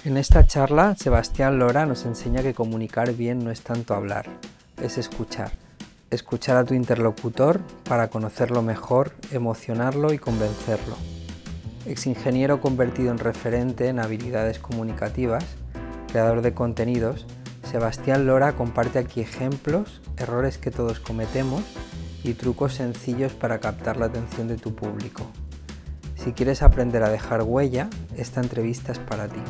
En esta charla, Sebastián Lora nos enseña que comunicar bien no es tanto hablar, es escuchar. Escuchar a tu interlocutor para conocerlo mejor, emocionarlo y convencerlo. Exingeniero convertido en referente en habilidades comunicativas, creador de contenidos, Sebastián Lora comparte aquí ejemplos, errores que todos cometemos y trucos sencillos para captar la atención de tu público. Si quieres aprender a dejar huella, esta entrevista es para ti.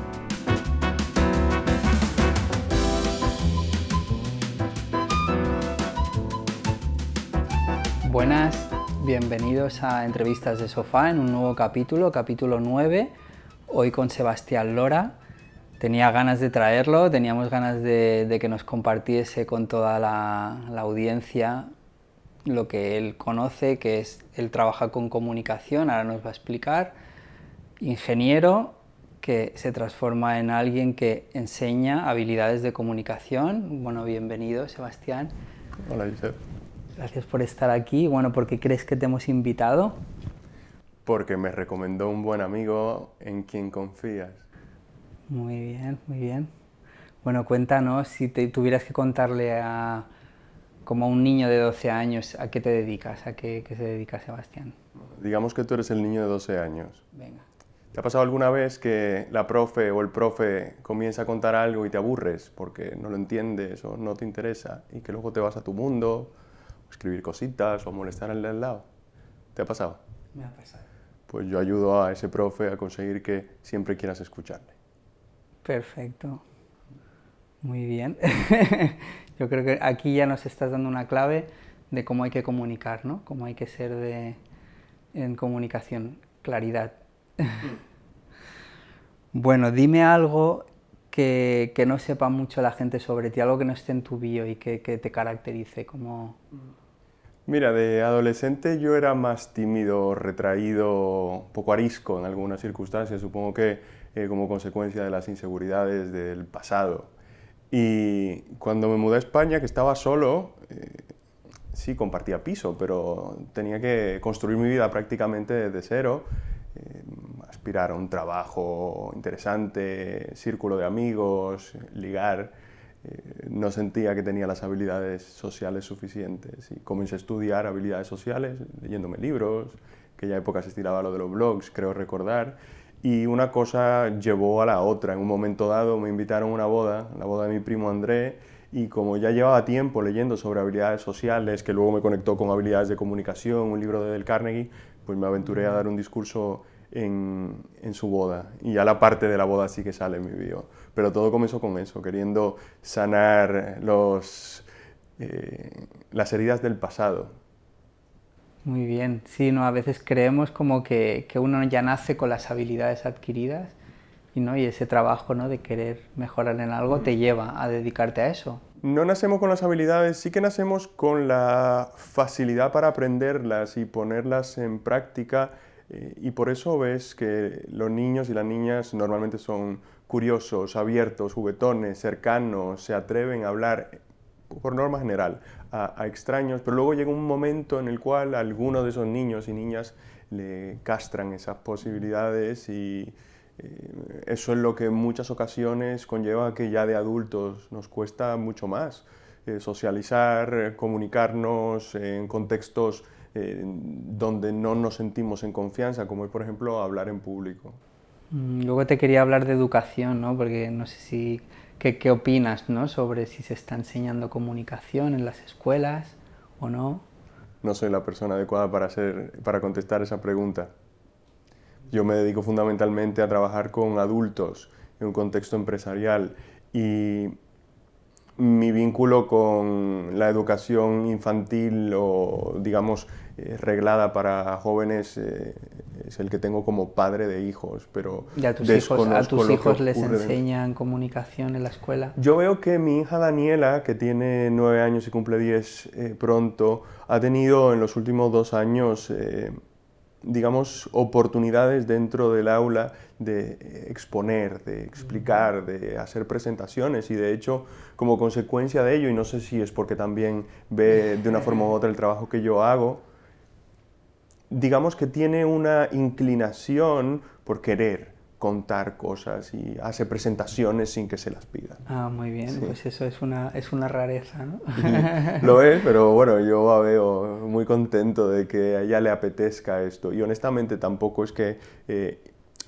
Buenas, bienvenidos a Entrevistas de Sofá en un nuevo capítulo, capítulo 9, hoy con Sebastián Lora. Tenía ganas de traerlo, teníamos ganas de que nos compartiese con toda la audiencia lo que él conoce, que es, él trabaja con comunicación, ahora nos va a explicar, ingeniero que se transforma en alguien que enseña habilidades de comunicación. Bueno, bienvenido, Sebastián. Hola, Josep. Gracias por estar aquí. Bueno, ¿por qué crees que te hemos invitado? Porque me recomendó un buen amigo en quien confías. Muy bien, muy bien. Bueno, cuéntanos, si te tuvieras que contarle como a un niño de 12 años, ¿a qué te dedicas? ¿A qué se dedica Sebastián? Digamos que tú eres el niño de 12 años. Venga. ¿Te ha pasado alguna vez que la profe o el profe comienza a contar algo y te aburres porque no lo entiendes o no te interesa y que luego te vas a tu mundo, a escribir cositas o molestar al de al lado? ¿Te ha pasado? Me ha pasado. Pues yo ayudo a ese profe a conseguir que siempre quieras escucharle. Perfecto. Muy bien. Yo creo que aquí ya nos estás dando una clave de cómo hay que comunicar, ¿no? Cómo hay que ser en comunicación, claridad. Bueno, dime algo que no sepa mucho la gente sobre ti, algo que no esté en tu bio y que te caracterice como... Mira, de adolescente yo era más tímido, retraído, poco arisco en algunas circunstancias, supongo que como consecuencia de las inseguridades del pasado. Y cuando me mudé a España, que estaba solo, sí, compartía piso, pero tenía que construir mi vida prácticamente desde cero, aspirar a un trabajo interesante, círculo de amigos, ligar. No sentía que tenía las habilidades sociales suficientes y comencé a estudiar habilidades sociales, leyéndome libros, que ya época se estiraba lo de los blogs, creo recordar, y una cosa llevó a la otra. En un momento dado me invitaron a una boda, la boda de mi primo André, y como ya llevaba tiempo leyendo sobre habilidades sociales, que luego me conectó con habilidades de comunicación, un libro de Dale Carnegie, pues me aventuré a dar un discurso en su boda, y ya la parte de la boda sí que sale en mi bio. Pero todo comenzó con eso, queriendo sanar las heridas del pasado. Muy bien, sí, ¿no? A veces creemos como que uno ya nace con las habilidades adquiridas y, ¿no? Y ese trabajo, ¿no? de querer mejorar en algo te lleva a dedicarte a eso. No nacemos con las habilidades, sí que nacemos con la facilidad para aprenderlas y ponerlas en práctica, y por eso ves que los niños y las niñas normalmente son curiosos, abiertos, juguetones, cercanos, se atreven a hablar, por norma general, a extraños, pero luego llega un momento en el cual algunos de esos niños y niñas le castran esas posibilidades y eso es lo que en muchas ocasiones conlleva que ya de adultos nos cuesta mucho más socializar, comunicarnos en contextos donde no nos sentimos en confianza, como es por ejemplo hablar en público. Luego te quería hablar de educación, ¿no? Porque no sé si... ¿Qué opinas, ¿no? sobre si se está enseñando comunicación en las escuelas o no? No soy la persona adecuada para contestar esa pregunta. Yo me dedico fundamentalmente a trabajar con adultos en un contexto empresarial y mi vínculo con la educación infantil o, digamos, reglada para jóvenes es el que tengo como padre de hijos, pero ¿Y a tus hijos les ocurre enseñan comunicación en la escuela? Yo veo que mi hija Daniela, que tiene 9 años y cumple 10 pronto, ha tenido en los últimos 2 años digamos, oportunidades dentro del aula de exponer, de explicar, de hacer presentaciones y de hecho, como consecuencia de ello, y no sé si es porque también ve de una forma u otra el trabajo que yo hago, digamos que tiene una inclinación por querer, contar cosas y hace presentaciones sin que se las pidan. Ah, muy bien, Sí. pues eso es una rareza, ¿no? Lo es, pero bueno, yo la veo muy contento de que a ella le apetezca esto. Y honestamente tampoco es que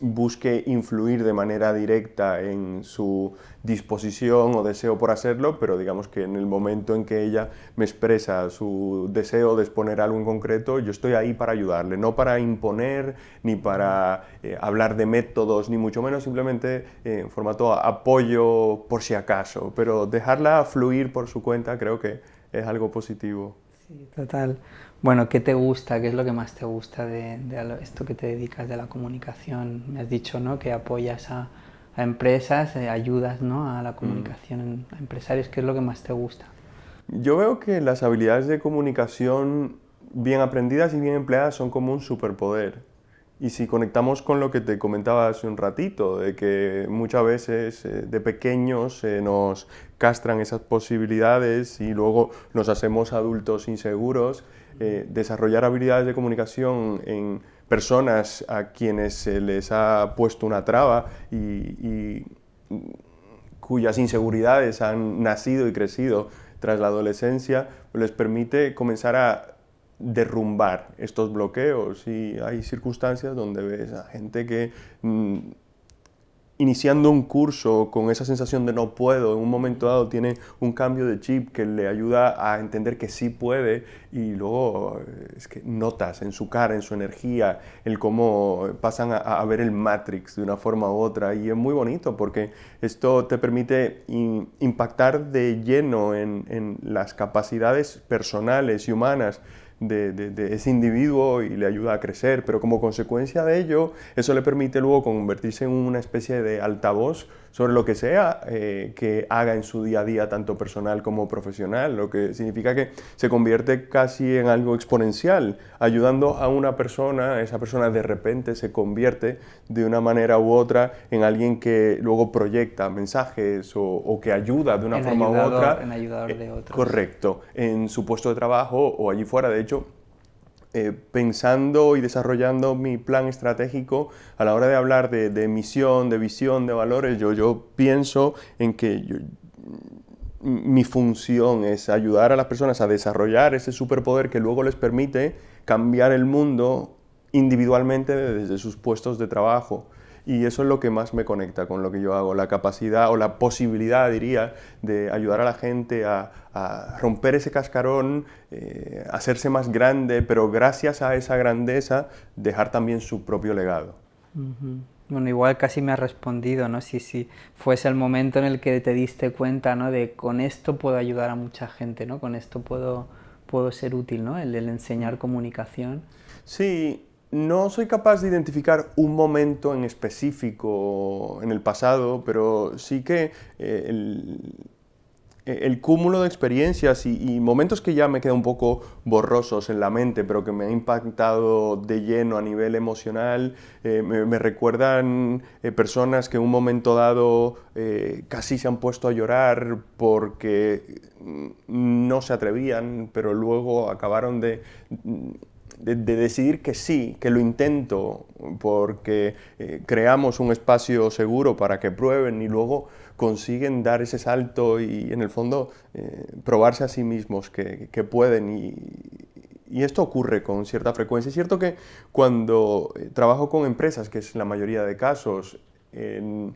busque influir de manera directa en su disposición o deseo por hacerlo, pero digamos que en el momento en que ella me expresa su deseo de exponer algo en concreto, yo estoy ahí para ayudarle, no para imponer, ni para hablar de métodos, ni mucho menos, simplemente en formato apoyo por si acaso, pero dejarla fluir por su cuenta creo que es algo positivo. Sí, total. Bueno, ¿qué te gusta? ¿Qué es lo que más te gusta de esto que te dedicas de la comunicación? Me has dicho, ¿no?, que apoyas a empresas, ayudas, ¿no?, a la comunicación a empresarios. ¿Qué es lo que más te gusta? Yo veo que las habilidades de comunicación bien aprendidas y bien empleadas son como un superpoder. Y si conectamos con lo que te comentaba hace un ratito, de que muchas veces de pequeños nos castran esas posibilidades y luego nos hacemos adultos inseguros, desarrollar habilidades de comunicación en personas a quienes se les ha puesto una traba y cuyas inseguridades han nacido y crecido tras la adolescencia, les permite comenzar a derrumbar estos bloqueos. Y hay circunstancias donde ves a gente que iniciando un curso con esa sensación de no puedo, en un momento dado tiene un cambio de chip que le ayuda a entender que sí puede, y luego es que notas en su cara, en su energía, el cómo pasan a ver el Matrix de una forma u otra, y es muy bonito porque esto te permite impactar de lleno en las capacidades personales y humanas de ese individuo y le ayuda a crecer, pero como consecuencia de ello, eso le permite luego convertirse en una especie de altavoz sobre lo que sea que haga en su día a día, tanto personal como profesional, lo que significa que se convierte casi en algo exponencial, ayudando a una persona, esa persona de repente se convierte de una manera u otra en alguien que luego proyecta mensajes o que ayuda de una forma u otra. En ayudador de otros. Correcto, en su puesto de trabajo o allí fuera. De hecho, pensando y desarrollando mi plan estratégico, a la hora de hablar de misión, de visión, de valores, yo pienso en que mi función es ayudar a las personas a desarrollar ese superpoder que luego les permite cambiar el mundo individualmente desde sus puestos de trabajo. Y eso es lo que más me conecta con lo que yo hago, la capacidad o la posibilidad, diría, de ayudar a la gente a romper ese cascarón, hacerse más grande, pero gracias a esa grandeza dejar también su propio legado. Bueno, igual casi me has respondido, ¿no? Si fuese el momento en el que te diste cuenta, ¿no?, de con esto puedo ayudar a mucha gente, ¿no? Con esto puedo ser útil, ¿no? El enseñar comunicación. Sí, no soy capaz de identificar un momento en específico en el pasado, pero sí que el cúmulo de experiencias y momentos que ya me quedan un poco borrosos en la mente, pero que me han impactado de lleno a nivel emocional, me recuerdan personas que en un momento dado casi se han puesto a llorar porque no se atrevían, pero luego acabaron de decidir que sí, que lo intento, porque creamos un espacio seguro para que prueben y luego consiguen dar ese salto y en el fondo probarse a sí mismos que pueden. Y esto ocurre con cierta frecuencia. Es cierto que cuando trabajo con empresas, que es la mayoría de casos, el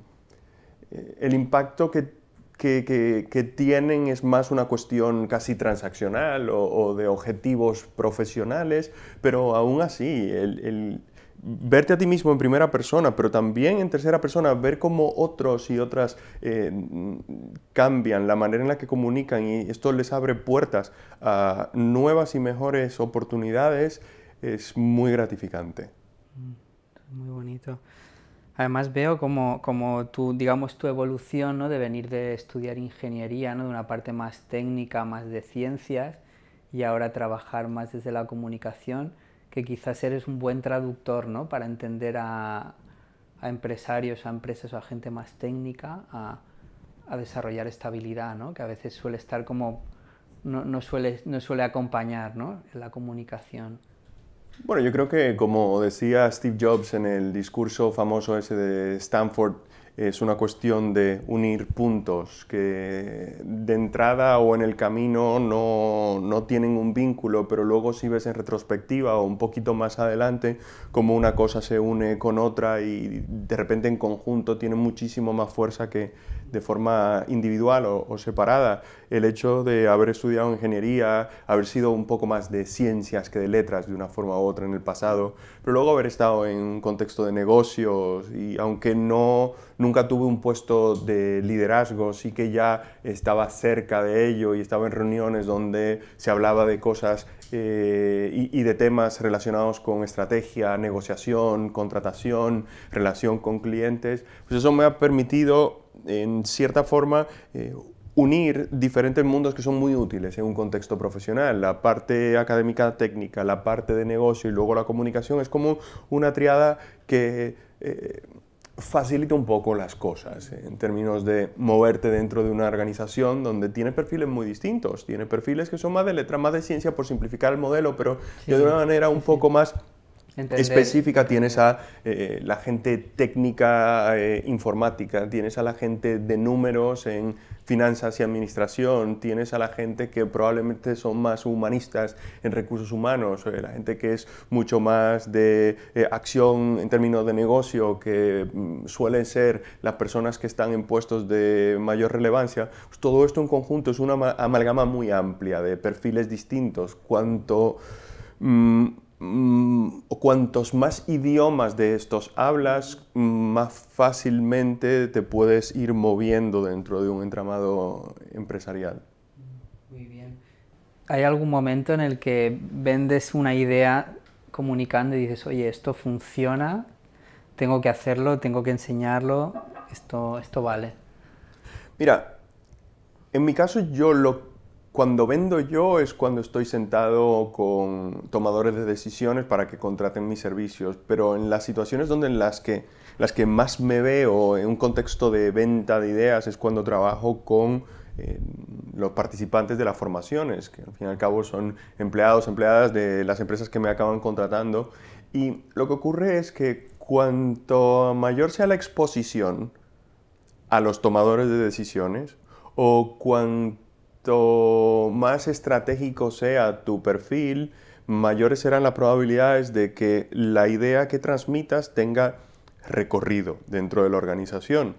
impacto que tienen es más una cuestión casi transaccional o de objetivos profesionales, pero aún así, el verte a ti mismo en primera persona, pero también en tercera persona, ver cómo otros y otras cambian la manera en la que comunican y esto les abre puertas a nuevas y mejores oportunidades, es muy gratificante. Muy bonito. Además veo como digamos, tu evolución, ¿no?, de venir de estudiar ingeniería, ¿no?, de una parte más técnica, más de ciencias, y ahora trabajar más desde la comunicación, que quizás eres un buen traductor, ¿no?, para entender a empresarios, a empresas o a gente más técnica a desarrollar esta habilidad, ¿no?, que a veces suele estar como, no suele acompañar, ¿no?, en la comunicación. Bueno, yo creo que, como decía Steve Jobs en el discurso famoso ese de Stanford, es una cuestión de unir puntos que de entrada o en el camino no tienen un vínculo, pero luego si ves en retrospectiva o un poquito más adelante cómo una cosa se une con otra y de repente en conjunto tiene muchísimo más fuerza que de forma individual o separada. El hecho de haber estudiado ingeniería, haber sido un poco más de ciencias que de letras de una forma u otra en el pasado, pero luego haber estado en un contexto de negocios y aunque nunca tuve un puesto de liderazgo, sí que ya estaba cerca de ello y estaba en reuniones donde se hablaba de cosas y de temas relacionados con estrategia, negociación, contratación, relación con clientes. Pues eso me ha permitido, en cierta forma, unir diferentes mundos que son muy útiles en un contexto profesional. La parte académica técnica, la parte de negocio y luego la comunicación es como una triada que facilita un poco las cosas en términos de moverte dentro de una organización donde tiene perfiles muy distintos. Tiene perfiles que son más de letra, más de ciencia, por simplificar el modelo, pero sí, de una manera un poco más específica. Tienes a la gente técnica informática, tienes a la gente de números en finanzas y administración, tienes a la gente que probablemente son más humanistas en recursos humanos, la gente que es mucho más de acción en términos de negocio, que suelen ser las personas que están en puestos de mayor relevancia. Pues todo esto en conjunto es una amalgama muy amplia de perfiles distintos. Cuantos más idiomas de estos hablas, más fácilmente te puedes ir moviendo dentro de un entramado empresarial. Muy bien. ¿Hay algún momento en el que vendes una idea comunicando y dices, oye, esto funciona, tengo que hacerlo, tengo que enseñarlo, esto vale? Mira, en mi caso cuando vendo yo es cuando estoy sentado con tomadores de decisiones para que contraten mis servicios, pero en las situaciones en las que más me veo en un contexto de venta de ideas es cuando trabajo con los participantes de las formaciones, que al fin y al cabo son empleados, empleadas de las empresas que me acaban contratando. Y lo que ocurre es que cuanto mayor sea la exposición a los tomadores de decisiones o cuanto más estratégico sea tu perfil, mayores serán las probabilidades de que la idea que transmitas tenga recorrido dentro de la organización.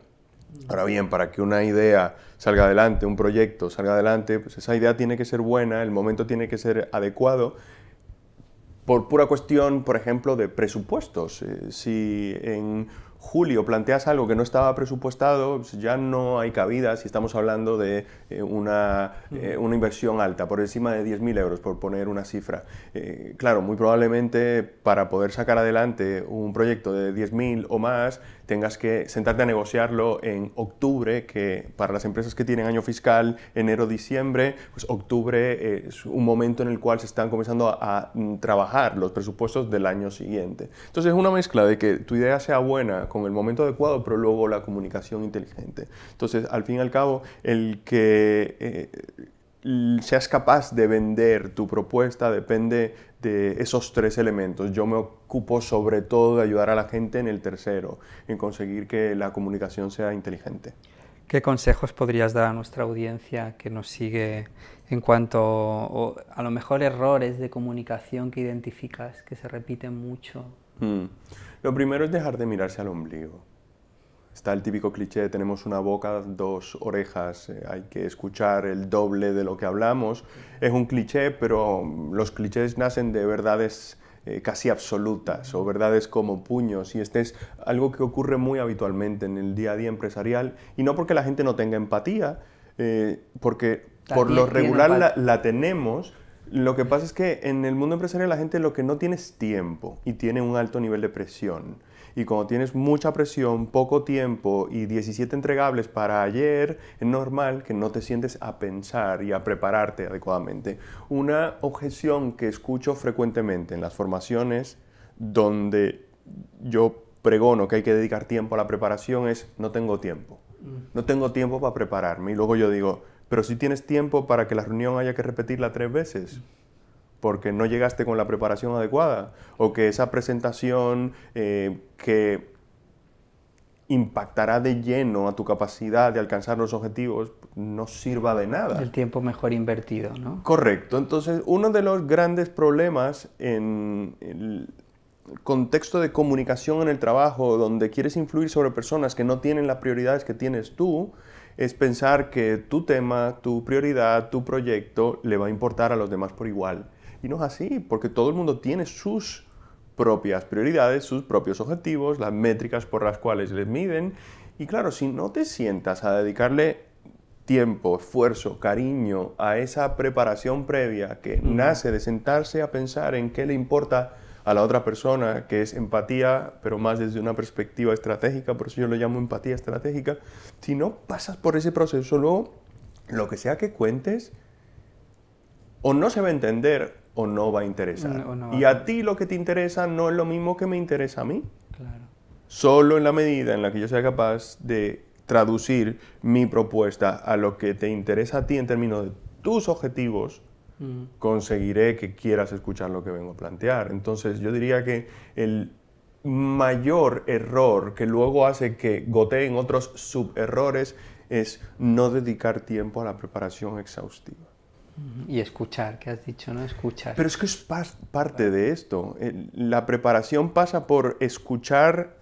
Ahora bien, para que una idea salga adelante, un proyecto salga adelante, pues esa idea tiene que ser buena, el momento tiene que ser adecuado, por pura cuestión, por ejemplo, de presupuestos. Si en julio planteas algo que no estaba presupuestado, pues ya no hay cabida si estamos hablando de una inversión alta, por encima de 10.000 euros, por poner una cifra. Claro, muy probablemente para poder sacar adelante un proyecto de 10.000 o más, tengas que sentarte a negociarlo en octubre, que para las empresas que tienen año fiscal, enero-diciembre, pues octubre es un momento en el cual se están comenzando a trabajar los presupuestos del año siguiente. Entonces es una mezcla de que tu idea sea buena con el momento adecuado, pero luego la comunicación inteligente. Entonces, al fin y al cabo, el que seas capaz de vender tu propuesta depende de esos tres elementos. Yo me ocupo sobre todo de ayudar a la gente en el tercero, en conseguir que la comunicación sea inteligente. ¿Qué consejos podrías dar a nuestra audiencia que nos sigue en cuanto a lo mejor errores de comunicación que identificas, que se repiten mucho? Lo primero es dejar de mirarse al ombligo. Está el típico cliché, tenemos una boca, dos orejas, hay que escuchar el doble de lo que hablamos. Es un cliché, pero los clichés nacen de verdades casi absolutas o verdades como puños, y este es algo que ocurre muy habitualmente en el día a día empresarial, y no porque la gente no tenga empatía, porque por lo regular la tenemos. Lo que pasa es que en el mundo empresarial la gente lo que no tiene es tiempo y tiene un alto nivel de presión. Y cuando tienes mucha presión, poco tiempo y 17 entregables para ayer, es normal que no te sientes a pensar y a prepararte adecuadamente. Una objeción que escucho frecuentemente en las formaciones donde yo pregono que hay que dedicar tiempo a la preparación es: no tengo tiempo. No tengo tiempo para prepararme. Y luego yo digo: pero si tienes tiempo para que la reunión haya que repetirla 3 veces. porque no llegaste con la preparación adecuada, o que esa presentación que impactará de lleno a tu capacidad de alcanzar los objetivos no sirva de nada. El tiempo mejor invertido, ¿no? Correcto. Entonces, uno de los grandes problemas en el contexto de comunicación en el trabajo, donde quieres influir sobre personas que no tienen las prioridades que tienes tú, es pensar que tu tema, tu prioridad, tu proyecto le va a importar a los demás por igual. Y no es así, porque todo el mundo tiene sus propias prioridades, sus propios objetivos, las métricas por las cuales les miden. Y claro, si no te sientas a dedicarle tiempo, esfuerzo, cariño a esa preparación previa que nace de sentarse a pensar en qué le importa a la otra persona, que es empatía, pero más desde una perspectiva estratégica, por eso yo lo llamo empatía estratégica, si no pasas por ese proceso, luego lo que sea que cuentes, o no se va a entender o no va a interesar. Y a ti lo que te interesa no es lo mismo que me interesa a mí. Claro. Solo en la medida en la que yo sea capaz de traducir mi propuesta a lo que te interesa a ti en términos de tus objetivos, conseguiré que quieras escuchar lo que vengo a plantear. Entonces yo diría que el mayor error que luego hace que goteen otros suberrores es no dedicar tiempo a la preparación exhaustiva. Y escuchar, que has dicho, ¿no? Escuchar. Pero es que es parte de esto. La preparación pasa por escuchar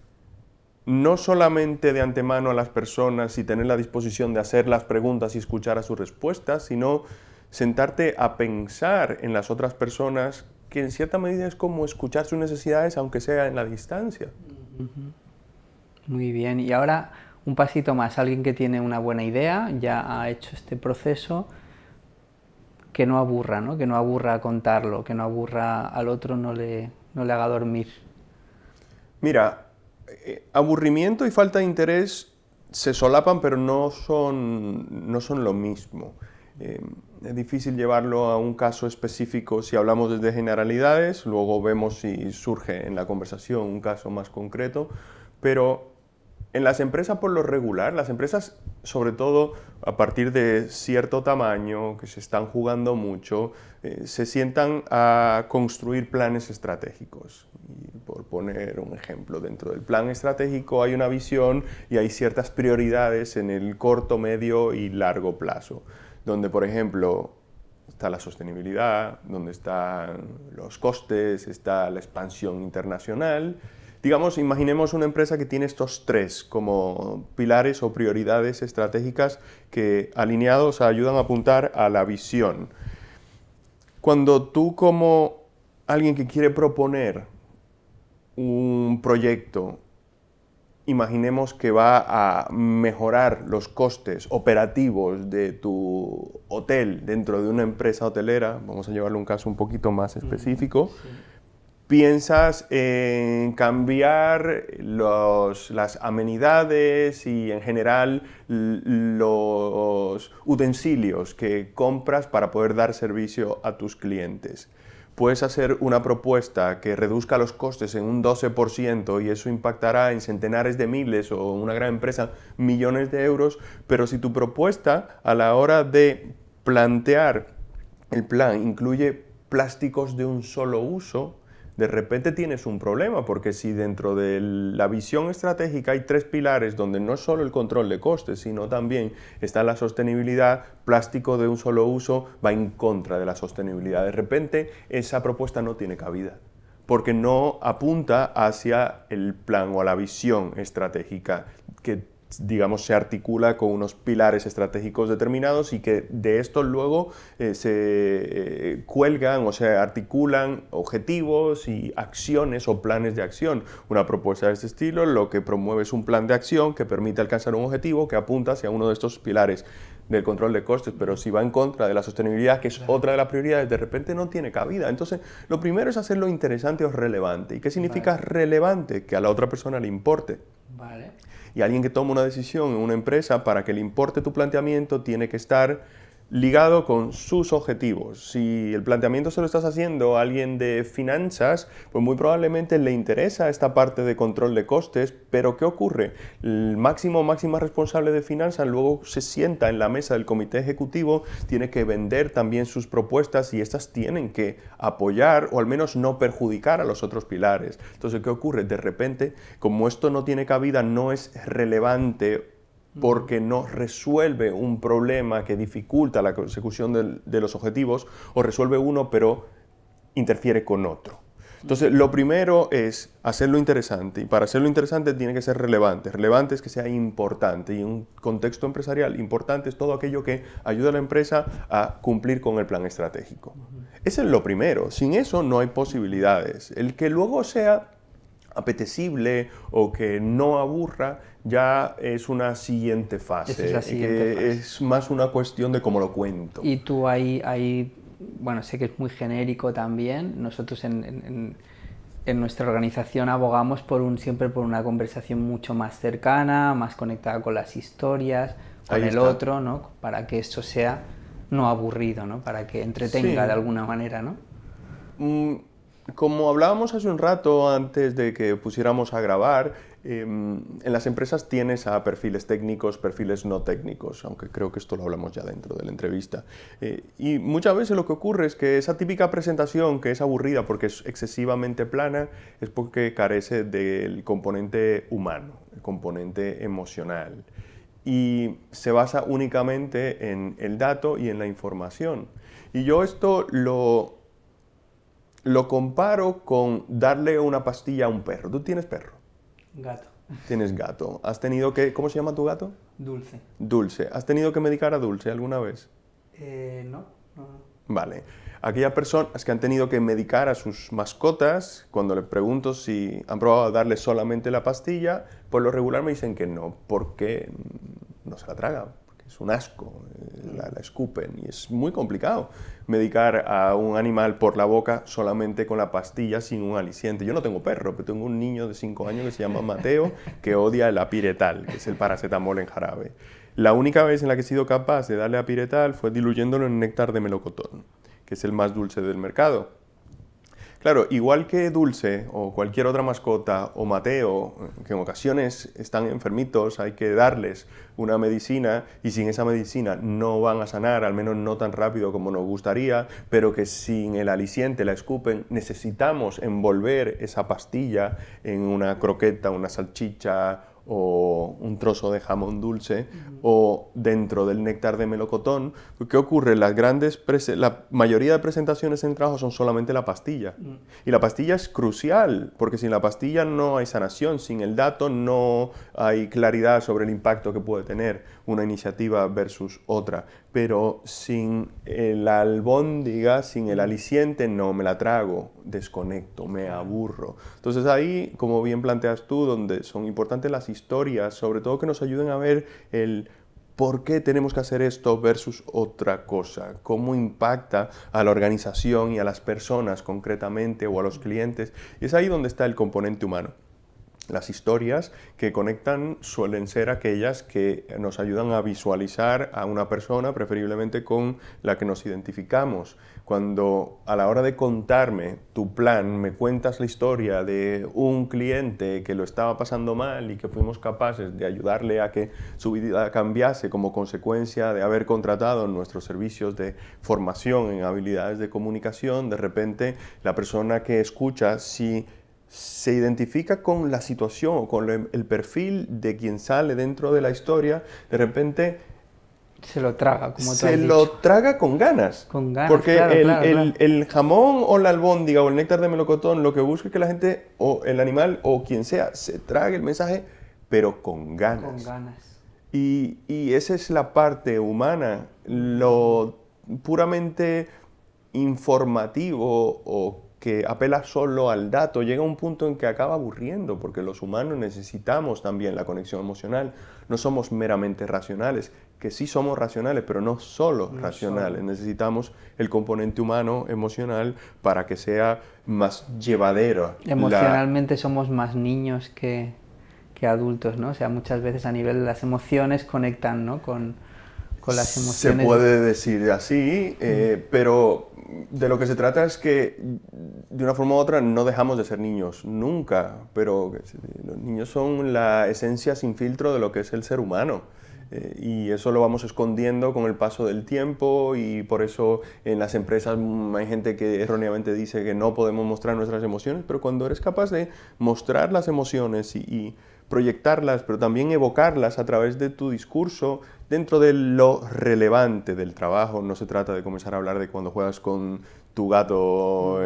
no solamente de antemano a las personas y tener la disposición de hacer las preguntas y escuchar a sus respuestas, sino sentarte a pensar en las otras personas, que en cierta medida es como escuchar sus necesidades, aunque sea en la distancia. Muy bien. Y ahora un pasito más. Alguien que tiene una buena idea, ya ha hecho este proceso, que no aburra, ¿no? Que no aburra contarlo, que no aburra al otro, no le haga dormir. Mira, aburrimiento y falta de interés se solapan, pero no son lo mismo. Es difícil llevarlo a un caso específico si hablamos desde generalidades, luego vemos si surge en la conversación un caso más concreto, pero en las empresas por lo regular, las empresas sobre todo a partir de cierto tamaño, que se están jugando mucho, se sientan a construir planes estratégicos. Y por poner un ejemplo, dentro del plan estratégico hay una visión y hay ciertas prioridades en el corto, medio y largo plazo, donde por ejemplo está la sostenibilidad, donde están los costes, está la expansión internacional. Digamos, imaginemos una empresa que tiene estos tres como pilares o prioridades estratégicas que alineados ayudan a apuntar a la visión. Cuando tú como alguien que quiere proponer un proyecto, imaginemos que va a mejorar los costes operativos de tu hotel dentro de una empresa hotelera, vamos a llevarlo a un caso un poquito más específico, sí. Piensas en cambiar las amenidades y en general los utensilios que compras para poder dar servicio a tus clientes. Puedes hacer una propuesta que reduzca los costes en un 12% y eso impactará en centenares de miles o una gran empresa millones de euros, pero si tu propuesta a la hora de plantear el plan incluye plásticos de un solo uso, de repente tienes un problema, porque si dentro de la visión estratégica hay tres pilares donde no es solo el control de costes, sino también está la sostenibilidad, plástico de un solo uso va en contra de la sostenibilidad. De repente esa propuesta no tiene cabida, porque no apunta hacia el plan o a la visión estratégica que digamos, se articula con unos pilares estratégicos determinados y que de estos luego se cuelgan o se articulan objetivos y acciones o planes de acción. Una propuesta de este estilo lo que promueve es un plan de acción que permite alcanzar un objetivo que apunta hacia uno de estos pilares del control de costes, pero si va en contra de la sostenibilidad, que es otra de las prioridades, de repente no tiene cabida. Entonces, lo primero es hacerlo interesante o relevante. ¿Y qué significa relevante? Que a la otra persona le importe. Vale. Y alguien que toma una decisión en una empresa para que le importe tu planteamiento tiene que estar ligado con sus objetivos. Si el planteamiento se lo estás haciendo a alguien de finanzas, pues muy probablemente le interesa esta parte de control de costes, pero ¿qué ocurre? El máximo o máxima responsable de finanzas luego se sienta en la mesa del comité ejecutivo, tiene que vender también sus propuestas y estas tienen que apoyar o al menos no perjudicar a los otros pilares. Entonces, ¿qué ocurre? De repente, como esto no tiene cabida, no es relevante porque no resuelve un problema que dificulta la consecución de los objetivos, o resuelve uno pero interfiere con otro. Entonces, lo primero es hacerlo interesante, y para hacerlo interesante tiene que ser relevante. Relevante es que sea importante, y en un contexto empresarial, importante es todo aquello que ayuda a la empresa a cumplir con el plan estratégico. Ese es lo primero. Sin eso no hay posibilidades. El que luego sea apetecible o que no aburra ya es una siguiente fase. Esa es la siguiente fase. Es más una cuestión de cómo lo cuento. Y tú ahí, bueno, sé que es muy genérico también. Nosotros en nuestra organización abogamos siempre por una conversación mucho más cercana, más conectada con las historias, con el otro, ¿no? Para que esto sea no aburrido, ¿no? Para que entretenga de alguna manera, ¿no? Como hablábamos hace un rato antes de que pusiéramos a grabar, en las empresas tienes a perfiles técnicos, perfiles no técnicos, aunque creo que esto lo hablamos ya dentro de la entrevista. Y muchas veces lo que ocurre es que esa típica presentación que es aburrida porque es excesivamente plana es porque carece del componente humano, el componente emocional. Y se basa únicamente en el dato y en la información. Y yo esto lo comparo con darle una pastilla a un perro. ¿Tú tienes perro? Gato. Tienes gato. ¿Has tenido que... ¿Cómo se llama tu gato? Dulce. Dulce. ¿Has tenido que medicar a Dulce alguna vez? No. Vale. Aquellas personas que han tenido que medicar a sus mascotas, cuando les pregunto si han probado darle solamente la pastilla, por lo regular me dicen que no, porque no se la tragan. Es un asco, la escupen y es muy complicado medicar a un animal por la boca solamente con la pastilla sin un aliciente. Yo no tengo perro, pero tengo un niño de 5 años que se llama Mateo que odia el apiretal, que es el paracetamol en jarabe. La única vez en la que he sido capaz de darle apiretal fue diluyéndolo en néctar de melocotón, que es el más dulce del mercado. Claro, igual que Dulce o cualquier otra mascota o Mateo, que en ocasiones están enfermitos, hay que darles una medicina y sin esa medicina no van a sanar, al menos no tan rápido como nos gustaría, pero que sin el aliciente la escupen, necesitamos envolver esa pastilla en una croqueta, una salchicha o un trozo de jamón dulce o dentro del néctar de melocotón. ¿Qué ocurre? La mayoría de presentaciones en trabajo son solamente la pastilla. Y la pastilla es crucial, porque sin la pastilla no hay sanación, sin el dato no hay claridad sobre el impacto que puede tener una iniciativa versus otra. Pero sin la albóndiga, sin el aliciente, no me la trago, desconecto, me aburro. Entonces ahí, como bien planteas tú, donde son importantes las historias, sobre todo que nos ayuden a ver el por qué tenemos que hacer esto versus otra cosa, cómo impacta a la organización y a las personas concretamente o a los clientes. Y es ahí donde está el componente humano. Las historias que conectan suelen ser aquellas que nos ayudan a visualizar a una persona, preferiblemente con la que nos identificamos. Cuando a la hora de contarme tu plan, me cuentas la historia de un cliente que lo estaba pasando mal y que fuimos capaces de ayudarle a que su vida cambiase como consecuencia de haber contratado nuestros servicios de formación en habilidades de comunicación, de repente la persona que escucha, si se identifica con la situación o con el perfil de quien sale dentro de la historia, de repente se lo traga, como tú has se dicho. lo traga con ganas. Con ganas, porque claro. el jamón o la albóndiga o el néctar de melocotón lo que busca es que la gente o el animal o quien sea se trague el mensaje, pero con ganas. Con ganas. Y esa es la parte humana, lo puramente informativo o que apela solo al dato, llega a un punto en que acaba aburriendo, porque los humanos necesitamos también la conexión emocional, no somos meramente racionales, que sí somos racionales, pero no solo racionales, necesitamos el componente humano, emocional, para que sea más llevadero. Emocionalmente somos más niños que adultos, ¿no? O sea, muchas veces a nivel de las emociones conectan, ¿no? con con las Se emociones. puede decir así, pero de lo que se trata es que de una forma u otra no dejamos de ser niños, nunca, pero los niños son la esencia sin filtro de lo que es el ser humano. Y eso lo vamos escondiendo con el paso del tiempo, y por eso en las empresas hay gente que erróneamente dice que no podemos mostrar nuestras emociones, pero cuando eres capaz de mostrar las emociones y proyectarlas, pero también evocarlas a través de tu discurso dentro de lo relevante del trabajo. No se trata de comenzar a hablar de cuando juegas con tu gato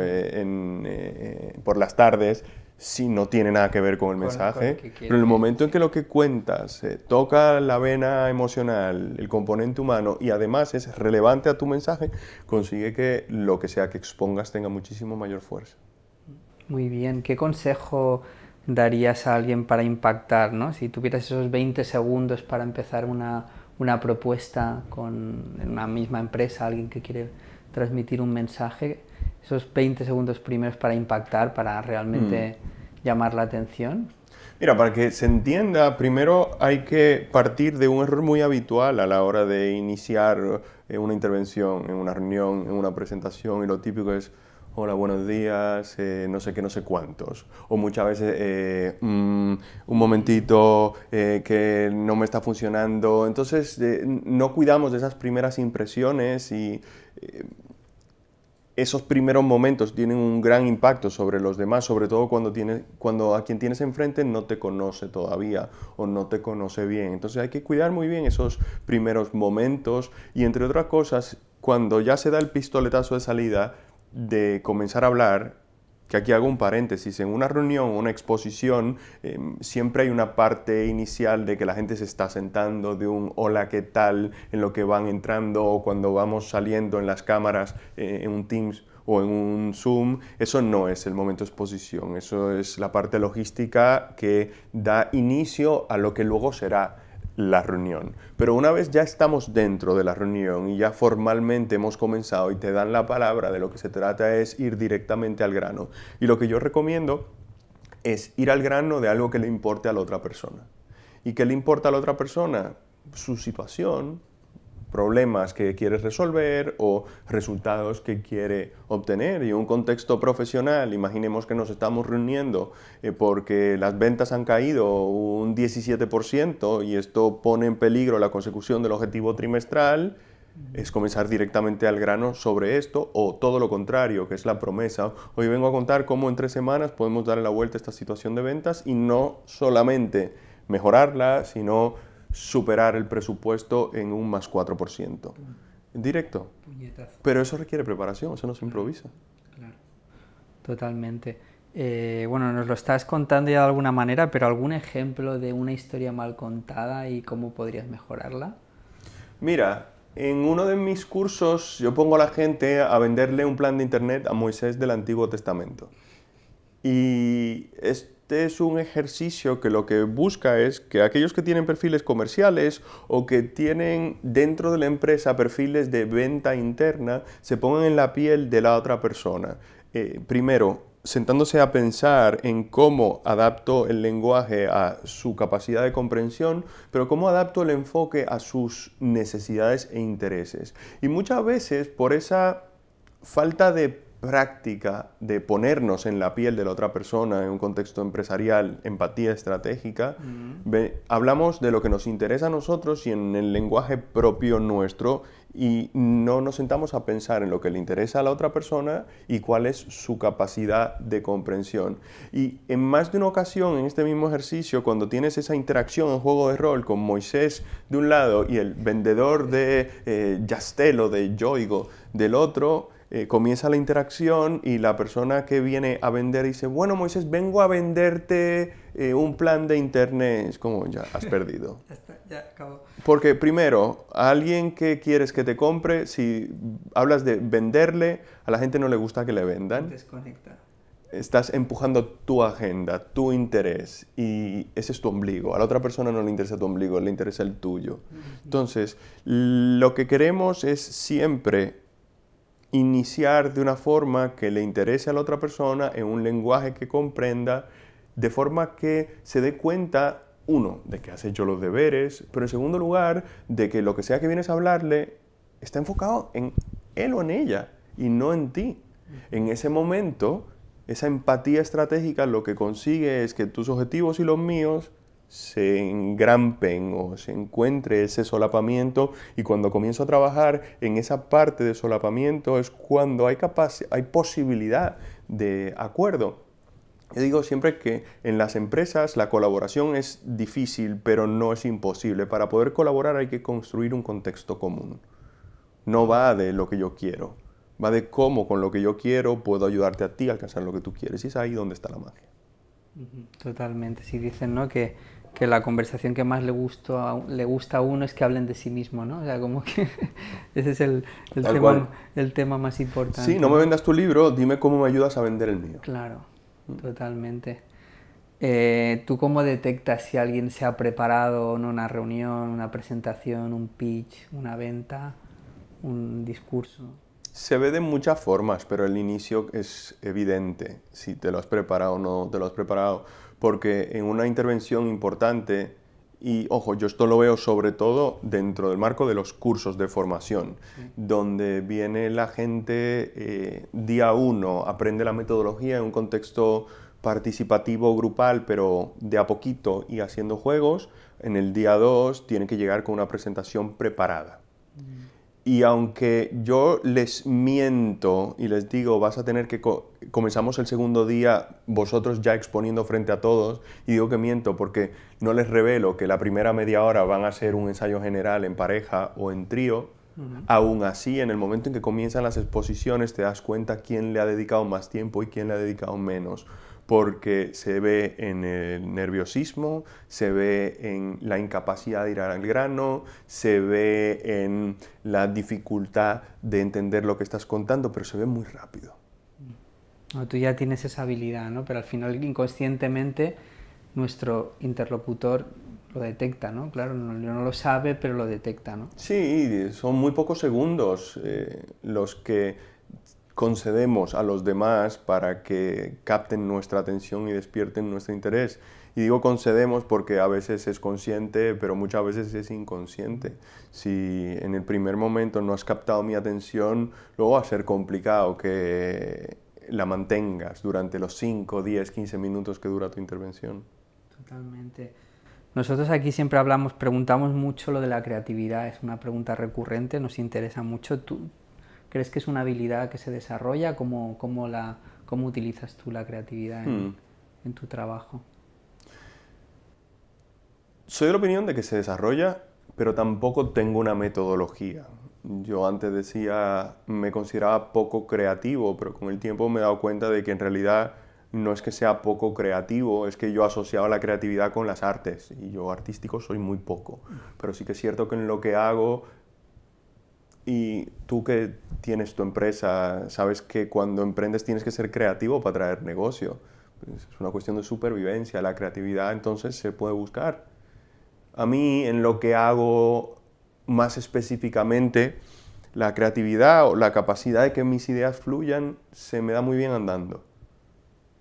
por las tardes, si no tiene nada que ver con el mensaje, pero en el momento en que lo que cuentas toca la vena emocional, el componente humano, y además es relevante a tu mensaje, consigue que lo que sea que expongas tenga muchísimo mayor fuerza. Muy bien, ¿qué consejo darías a alguien para impactar, ¿no? Si tuvieras esos 20 segundos para empezar una propuesta en una misma empresa, alguien que quiere transmitir un mensaje, esos 20 segundos primeros para impactar, para realmente llamar la atención? Mira, para que se entienda, primero hay que partir de un error muy habitual a la hora de iniciar una intervención, en una reunión, en una presentación, y lo típico es: hola, buenos días, no sé qué, no sé cuántos. O muchas veces, un momentito, que no me está funcionando. Entonces, no cuidamos de esas primeras impresiones, y esos primeros momentos tienen un gran impacto sobre los demás, sobre todo cuando a quien tienes enfrente no te conoce todavía o no te conoce bien. Entonces hay que cuidar muy bien esos primeros momentos, y entre otras cosas, cuando ya se da el pistoletazo de salida de comenzar a hablar, que aquí hago un paréntesis, en una reunión, una exposición, siempre hay una parte inicial de que la gente se está sentando, de un hola, ¿qué tal?, en lo que van entrando, o cuando vamos saliendo en las cámaras, en un Teams o en un Zoom. Eso no es el momento de exposición, eso es la parte logística que da inicio a lo que luego será la reunión. Pero una vez ya estamos dentro de la reunión y ya formalmente hemos comenzado y te dan la palabra, de lo que se trata es ir directamente al grano. Y lo que yo recomiendo es ir al grano de algo que le importe a la otra persona. ¿Y qué le importa a la otra persona? Su situación, problemas que quiere resolver o resultados que quiere obtener. Y en un contexto profesional, imaginemos que nos estamos reuniendo porque las ventas han caído un 17% y esto pone en peligro la consecución del objetivo trimestral. Es comenzar directamente al grano sobre esto, o todo lo contrario, que es la promesa. Hoy vengo a contar cómo en 3 semanas podemos darle la vuelta a esta situación de ventas, y no solamente mejorarla, sino superar el presupuesto en un más 4%. Directo. Puñetazo. Pero eso requiere preparación, eso no se improvisa. Claro, totalmente. Bueno, nos lo estás contando ya de alguna manera, pero ¿algún ejemplo de una historia mal contada y cómo podrías mejorarla? Mira, en uno de mis cursos yo pongo a la gente a venderle un plan de internet a Moisés del Antiguo Testamento. Y este es un ejercicio que lo que busca es que aquellos que tienen perfiles comerciales o que tienen dentro de la empresa perfiles de venta interna se pongan en la piel de la otra persona. Primero, sentándose a pensar en cómo adapto el lenguaje a su capacidad de comprensión, pero cómo adapto el enfoque a sus necesidades e intereses. Y muchas veces, por esa falta de práctica de ponernos en la piel de la otra persona en un contexto empresarial, empatía estratégica, hablamos de lo que nos interesa a nosotros y en el lenguaje propio nuestro, y no nos sentamos a pensar en lo que le interesa a la otra persona y cuál es su capacidad de comprensión. Y en más de una ocasión en este mismo ejercicio, cuando tienes esa interacción en juego de rol con Moisés de un lado y el vendedor de Yastel o de Yoigo del otro, comienza la interacción y la persona que viene a vender dice: bueno, Moisés, vengo a venderte un plan de internet. Es como, ya has perdido. Ya está, ya acabó. Porque primero, a alguien que quieres que te compre, si hablas de venderle, a la gente no le gusta que le vendan. Desconecta. Estás empujando tu agenda, tu interés, y ese es tu ombligo. A la otra persona no le interesa tu ombligo, le interesa el tuyo. Entonces, lo que queremos es siempre iniciar de una forma que le interese a la otra persona, en un lenguaje que comprenda, de forma que se dé cuenta uno, de que has hecho los deberes, pero en segundo lugar, de que lo que sea que vienes a hablarle está enfocado en él o en ella y no en ti. En ese momento, esa empatía estratégica lo que consigue es que tus objetivos y los míos se engrampen o se encuentre ese solapamiento, y cuando comienzo a trabajar en esa parte de solapamiento es cuando hay posibilidad de acuerdo. Yo digo siempre que en las empresas la colaboración es difícil, pero no es imposible. Para poder colaborar hay que construir un contexto común. No va de lo que yo quiero, va de cómo con lo que yo quiero puedo ayudarte a ti a alcanzar lo que tú quieres, y es ahí donde está la magia. Totalmente, sí, dicen, ¿no?, que la conversación que más le gusta a uno es que hablen de sí mismo, ¿no? O sea, como que ese es el tema más importante. Sí, no me vendas tu libro, dime cómo me ayudas a vender el mío. Claro, totalmente. ¿Tú cómo detectas si alguien se ha preparado en una reunión, una presentación, un pitch, una venta, un discurso? Se ve de muchas formas, pero el inicio es evidente, si te lo has preparado o no te lo has preparado, porque en una intervención importante, y ojo, yo esto lo veo sobre todo dentro del marco de los cursos de formación, donde viene la gente día 1, aprende la metodología en un contexto participativo, grupal, pero de a poquito y haciendo juegos. En el día 2 tiene que llegar con una presentación preparada. Y aunque yo les miento y les digo, vas a tener que comenzamos el segundo día vosotros ya exponiendo frente a todos, y digo que miento porque no les revelo que la primera media hora van a ser un ensayo general en pareja o en trío, aún así, en el momento en que comienzan las exposiciones te das cuenta quién le ha dedicado más tiempo y quién le ha dedicado menos, porque se ve en el nerviosismo, se ve en la incapacidad de ir al grano, se ve en la dificultad de entender lo que estás contando, pero se ve muy rápido. No, tú ya tienes esa habilidad, ¿no? Pero al final inconscientemente nuestro interlocutor lo detecta, ¿no? Claro, no lo sabe, pero lo detecta, ¿no? Sí, son muy pocos segundos los que concedemos a los demás para que capten nuestra atención y despierten nuestro interés. Y digo concedemos porque a veces es consciente, pero muchas veces es inconsciente. Si en el primer momento no has captado mi atención, luego va a ser complicado que la mantengas durante los 5, 10, 15 minutos que dura tu intervención. Totalmente. Nosotros aquí siempre preguntamos mucho lo de la creatividad, es una pregunta recurrente, nos interesa mucho. ¿Tú crees que es una habilidad que se desarrolla? ¿Cómo utilizas tú la creatividad en tu trabajo? Soy de la opinión de que se desarrolla, pero tampoco tengo una metodología. Yo antes decía, me consideraba poco creativo, pero con el tiempo me he dado cuenta de que en realidad no es que sea poco creativo, es que yo asociaba la creatividad con las artes, y yo artístico soy muy poco. Pero sí que es cierto que en lo que hago, y tú que tienes tu empresa, sabes que cuando emprendes tienes que ser creativo para traer negocio. Es una cuestión de supervivencia, la creatividad entonces se puede buscar. A mí, en lo que hago más específicamente, la creatividad o la capacidad de que mis ideas fluyan se me da muy bien andando.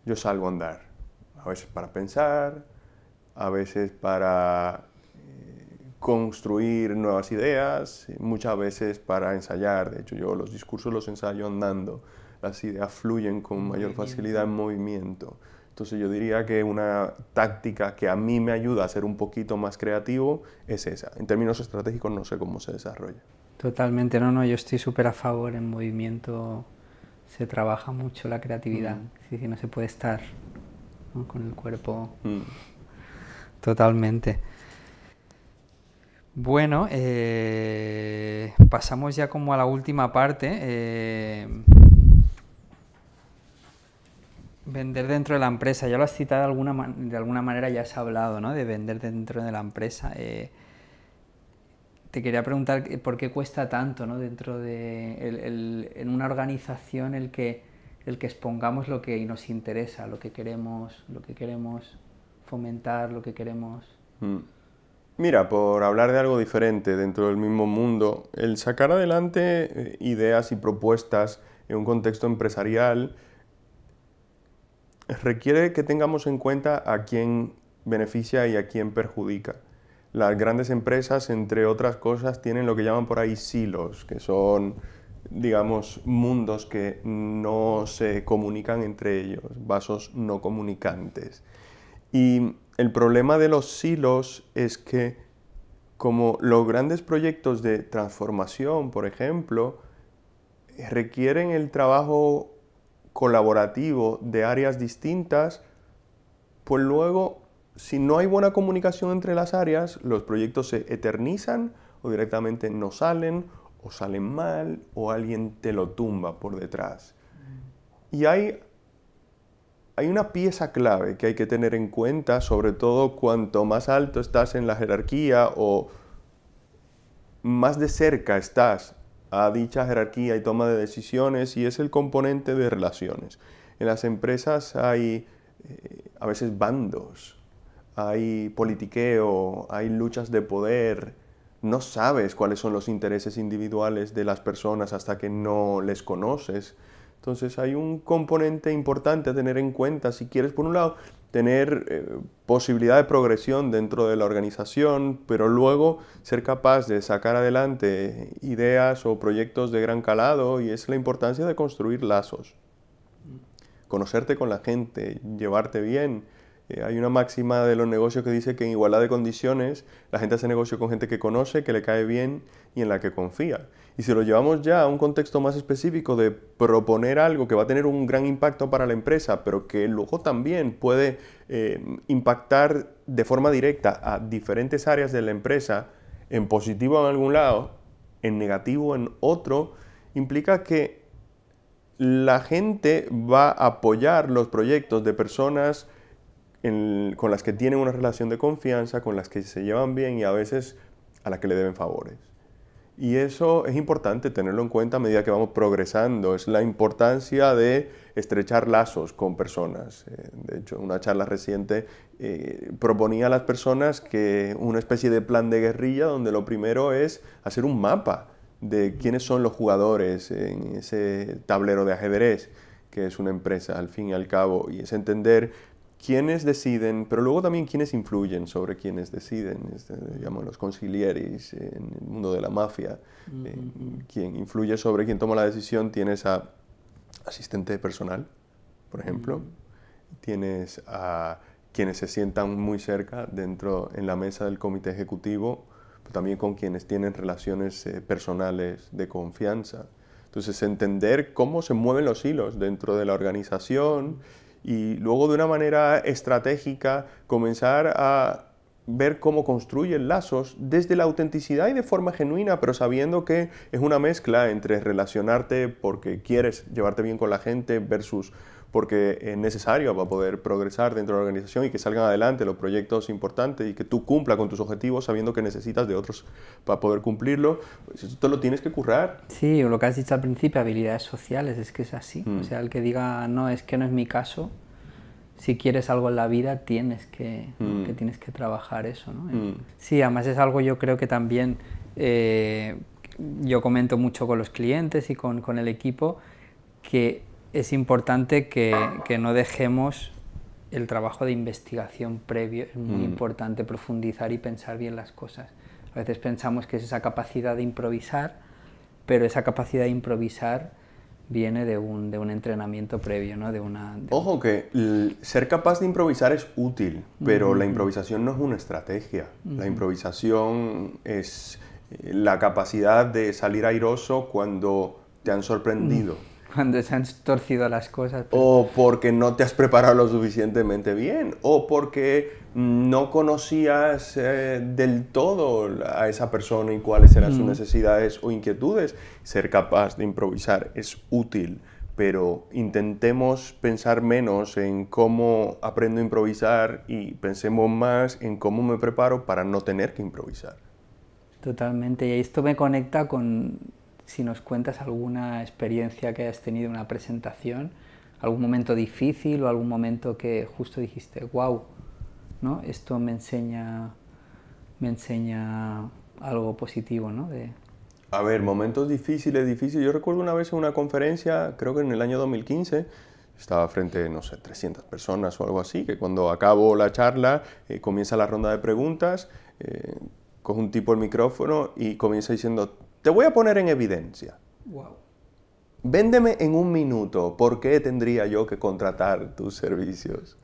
Yo salgo a andar, a veces para pensar, a veces para construir nuevas ideas, muchas veces para ensayar. De hecho, yo los discursos los ensayo andando, las ideas fluyen con mayor facilidad en movimiento. Entonces yo diría que una táctica que a mí me ayuda a ser un poquito más creativo es esa. En términos estratégicos no sé cómo se desarrolla. Totalmente, no, yo estoy súper a favor. En movimiento se trabaja mucho la creatividad. Sí, no se puede estar, ¿no?, con el cuerpo. Totalmente. Bueno, pasamos ya como a la última parte. Vender dentro de la empresa. Ya lo has citado de alguna manera, ya has hablado, ¿no?, de vender dentro de la empresa. Te quería preguntar por qué cuesta tanto, ¿no?, dentro de en una organización el que expongamos lo que nos interesa, lo que queremos fomentar, lo que queremos. Mira, por hablar de algo diferente dentro del mismo mundo, el sacar adelante ideas y propuestas en un contexto empresarial requiere que tengamos en cuenta a quién beneficia y a quién perjudica. Las grandes empresas, entre otras cosas, tienen lo que llaman por ahí silos, que son, digamos, mundos que no se comunican entre ellos, vasos no comunicantes. Y el problema de los silos es que, como los grandes proyectos de transformación, por ejemplo, requieren el trabajo colaborativo de áreas distintas, pues luego, si no hay buena comunicación entre las áreas, los proyectos se eternizan o directamente no salen, o salen mal, o alguien te lo tumba por detrás. Y hay una pieza clave que hay que tener en cuenta, sobre todo cuanto más alto estás en la jerarquía o más de cerca estás a dicha jerarquía y toma de decisiones, y es el componente de relaciones. En las empresas hay a veces bandos, hay politiqueo, hay luchas de poder, no sabes cuáles son los intereses individuales de las personas hasta que no les conoces. Entonces hay un componente importante a tener en cuenta si quieres, por un lado, tener posibilidad de progresión dentro de la organización, pero luego ser capaz de sacar adelante ideas o proyectos de gran calado, y es la importancia de construir lazos, conocerte con la gente, llevarte bien. Hay una máxima de los negocios que dice que en igualdad de condiciones la gente hace negocio con gente que conoce, que le cae bien y en la que confía. Y si lo llevamos ya a un contexto más específico de proponer algo que va a tener un gran impacto para la empresa, pero que luego también puede impactar de forma directa a diferentes áreas de la empresa, en positivo en algún lado, en negativo en otro, implica que la gente va a apoyar los proyectos de personas con las que tienen una relación de confianza, con las que se llevan bien y a veces a las que le deben favores. Y eso es importante tenerlo en cuenta a medida que vamos progresando. Es la importancia de estrechar lazos con personas. De hecho, una charla reciente proponía a las personas que una especie de plan de guerrilla donde lo primero es hacer un mapa de quiénes son los jugadores en ese tablero de ajedrez que es una empresa al fin y al cabo, y es entender quiénes deciden, pero luego también quiénes influyen sobre quiénes deciden. Digamos, los consiglieris en el mundo de la mafia. Quien influye sobre quién toma la decisión, tienes a asistente personal, por ejemplo. Tienes a quienes se sientan muy cerca en la mesa del comité ejecutivo, pero también con quienes tienen relaciones personales de confianza. Entonces, entender cómo se mueven los hilos dentro de la organización, y luego de una manera estratégica comenzar a ver cómo construyen lazos desde la autenticidad y de forma genuina, pero sabiendo que es una mezcla entre relacionarte porque quieres llevarte bien con la gente versus porque es necesario para poder progresar dentro de la organización y que salgan adelante los proyectos importantes y que tú cumplas con tus objetivos sabiendo que necesitas de otros para poder cumplirlo. Pues eso te lo tienes que currar. Sí, o lo que has dicho al principio, habilidades sociales, es que es así. O sea, el que diga, no, es que no es mi caso, si quieres algo en la vida tienes que tienes que trabajar eso, ¿no? Sí, además es algo, yo creo que también yo comento mucho con los clientes y con el equipo, que es importante que no dejemos el trabajo de investigación previo. Es muy importante profundizar y pensar bien las cosas. A veces pensamos que es esa capacidad de improvisar, pero esa capacidad de improvisar viene de un entrenamiento previo, ¿no? Ojo, que ser capaz de improvisar es útil, pero la improvisación no es una estrategia. La improvisación es la capacidad de salir airoso cuando te han sorprendido. Cuando se han torcido las cosas. O porque no te has preparado lo suficientemente bien, o porque no conocías del todo a esa persona y cuáles eran sus necesidades o inquietudes. Ser capaz de improvisar es útil, pero intentemos pensar menos en cómo aprendo a improvisar y pensemos más en cómo me preparo para no tener que improvisar. Totalmente, y esto me conecta con... Si nos cuentas alguna experiencia que hayas tenido en una presentación, algún momento difícil o algún momento que justo dijiste, wow, ¿no? Esto me enseña algo positivo, ¿no? A ver, momentos difíciles. Yo recuerdo una vez en una conferencia, creo que en el año 2015, Estaba frente, no sé, 300 personas o algo así, que cuando acabo la charla comienza la ronda de preguntas, coge un tipo el micrófono y comienza diciendo, te voy a poner en evidencia. Wow. Véndeme en un minuto, ¿por qué tendría yo que contratar tus servicios?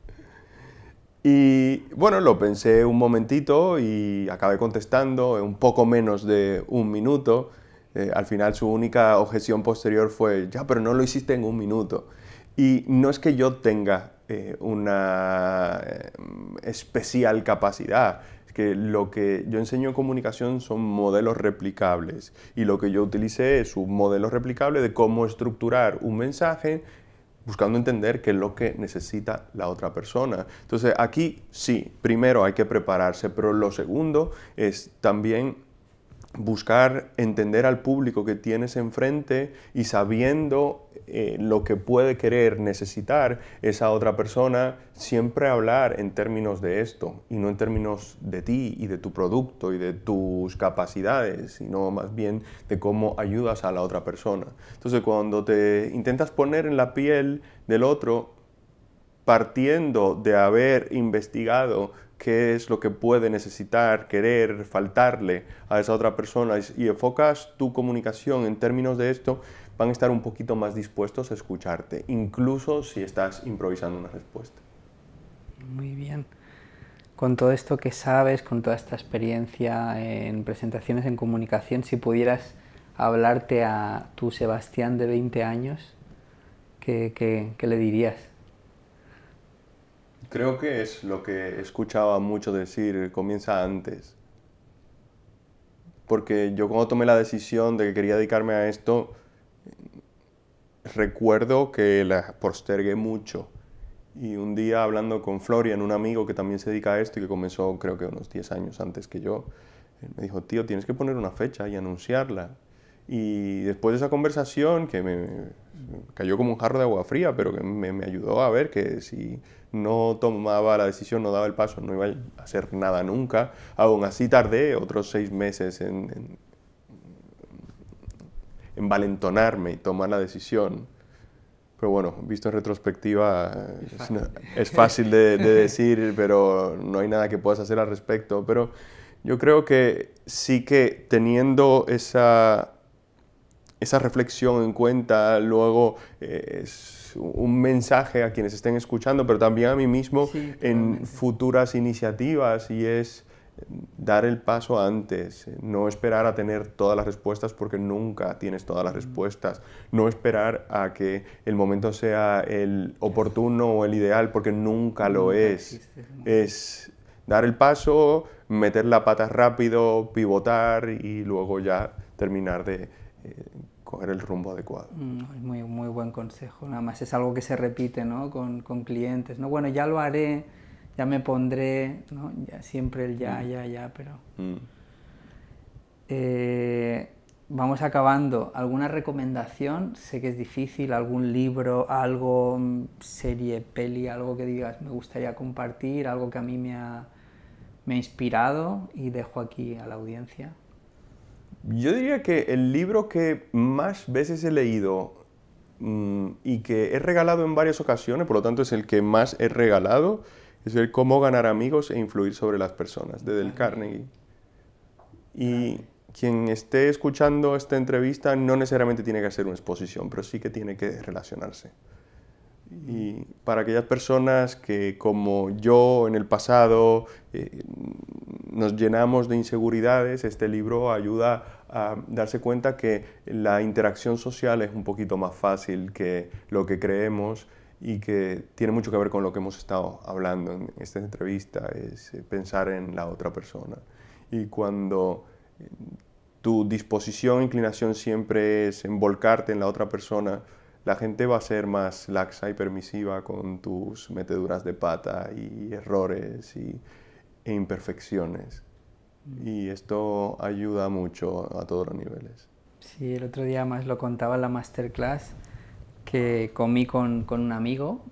Y bueno, lo pensé un momentito y acabé contestando en un poco menos de un minuto. Al final su única objeción posterior fue, ya, pero no lo hiciste en un minuto. Y no es que yo tenga una especial capacidad, es que lo que yo enseño en comunicación son modelos replicables y lo que yo utilicé es un modelo replicable de cómo estructurar un mensaje buscando entender qué es lo que necesita la otra persona. Entonces aquí sí, primero hay que prepararse, pero lo segundo es también buscar entender al público que tienes enfrente y sabiendo lo que puede querer, necesitar esa otra persona, siempre hablar en términos de esto y no en términos de ti y de tu producto y de tus capacidades, sino más bien de cómo ayudas a la otra persona. Entonces, cuando te intentas poner en la piel del otro, partiendo de haber investigado qué es lo que puede necesitar, querer, faltarle a esa otra persona y enfocas tu comunicación en términos de esto, van a estar un poquito más dispuestos a escucharte, incluso si estás improvisando una respuesta. Muy bien. Con todo esto que sabes, con toda esta experiencia en presentaciones en comunicación, si pudieras hablarte a tu Sebastián de 20 años, ¿qué le dirías? Creo que es lo que escuchaba mucho decir, comienza antes. Porque yo cuando tomé la decisión de que quería dedicarme a esto, recuerdo que la postergué mucho. Y un día hablando con Florian, un amigo que también se dedica a esto y que comenzó creo que unos 10 años antes que yo, él me dijo, tío, tienes que poner una fecha y anunciarla. Y después de esa conversación, que me cayó como un jarro de agua fría, pero que me ayudó a ver que si no tomaba la decisión, no daba el paso, no iba a hacer nada nunca. Aún así tardé otros 6 meses en envalentonarme y tomar la decisión. Pero bueno, visto en retrospectiva, es fácil de decir, pero no hay nada que puedas hacer al respecto. Pero yo creo que sí que teniendo esa reflexión en cuenta, luego es un mensaje a quienes estén escuchando, pero también a mí mismo en futuras iniciativas, y es dar el paso antes, no esperar a tener todas las respuestas porque nunca tienes todas las respuestas, no esperar a que el momento sea el oportuno o el ideal porque nunca lo es, es dar el paso, meter la pata rápido, pivotar y luego ya terminar de coger el rumbo adecuado. Muy, muy buen consejo, nada más es algo que se repite, ¿no? con clientes, ¿no? Bueno, ya lo haré, ya me pondré, ¿no? Ya, siempre el ya, pero... vamos acabando. ¿Alguna recomendación? Sé que es difícil, algún libro, algo, serie, peli, algo que digas, me gustaría compartir, algo que a mí me ha inspirado y dejo aquí a la audiencia. Yo diría que el libro que más veces he leído y que he regalado en varias ocasiones, por lo tanto es el que más he regalado, es el Cómo ganar amigos e influir sobre las personas, de Dale Carnegie. Y quien esté escuchando esta entrevista no necesariamente tiene que hacer una exposición, pero sí que tiene que relacionarse. Y para aquellas personas que, como yo en el pasado, nos llenamos de inseguridades, este libro ayuda a darse cuenta que la interacción social es un poquito más fácil que lo que creemos y que tiene mucho que ver con lo que hemos estado hablando en esta entrevista, es pensar en la otra persona. Y cuando tu disposición e inclinación siempre es en volcarte en la otra persona, la gente va a ser más laxa y permisiva con tus meteduras de pata y errores e imperfecciones. Y esto ayuda mucho a todos los niveles. Sí, el otro día más lo contaba en la masterclass que comí con un amigo,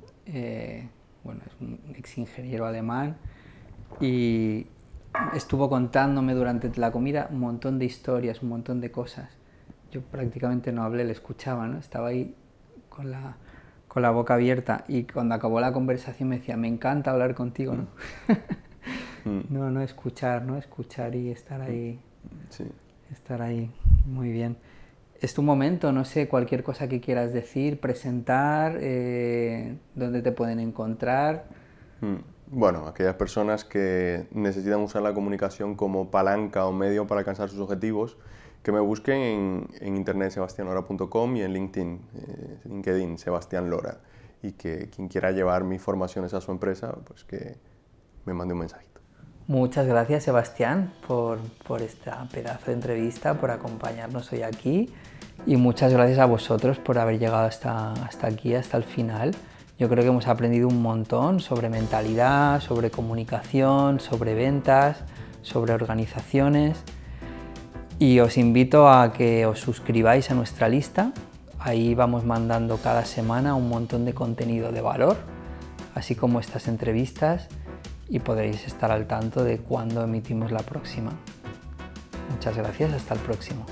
bueno, es un ex ingeniero alemán, y estuvo contándome durante la comida un montón de historias, un montón de cosas. Yo prácticamente no hablé, le escuchaba, ¿no? Estaba ahí con con la boca abierta, y cuando acabó la conversación me decía, me encanta hablar contigo, ¿no? No, escuchar y estar ahí. Sí. Estar ahí, muy bien. Es tu momento, no sé, cualquier cosa que quieras decir, presentar, dónde te pueden encontrar. Bueno, aquellas personas que necesitan usar la comunicación como palanca o medio para alcanzar sus objetivos, que me busquen en internet sebastianlora.com y en LinkedIn Sebastián Lora. Y que quien quiera llevar mis formaciones a su empresa, pues que me mande un mensajito. Muchas gracias, Sebastián, por esta pedazo de entrevista, por acompañarnos hoy aquí, y muchas gracias a vosotros por haber llegado hasta aquí, hasta el final. Yo creo que hemos aprendido un montón sobre mentalidad, sobre comunicación, sobre ventas, sobre organizaciones, y os invito a que os suscribáis a nuestra lista. Ahí vamos mandando cada semana un montón de contenido de valor, así como estas entrevistas, y podréis estar al tanto de cuándo emitimos la próxima. Muchas gracias, hasta el próximo.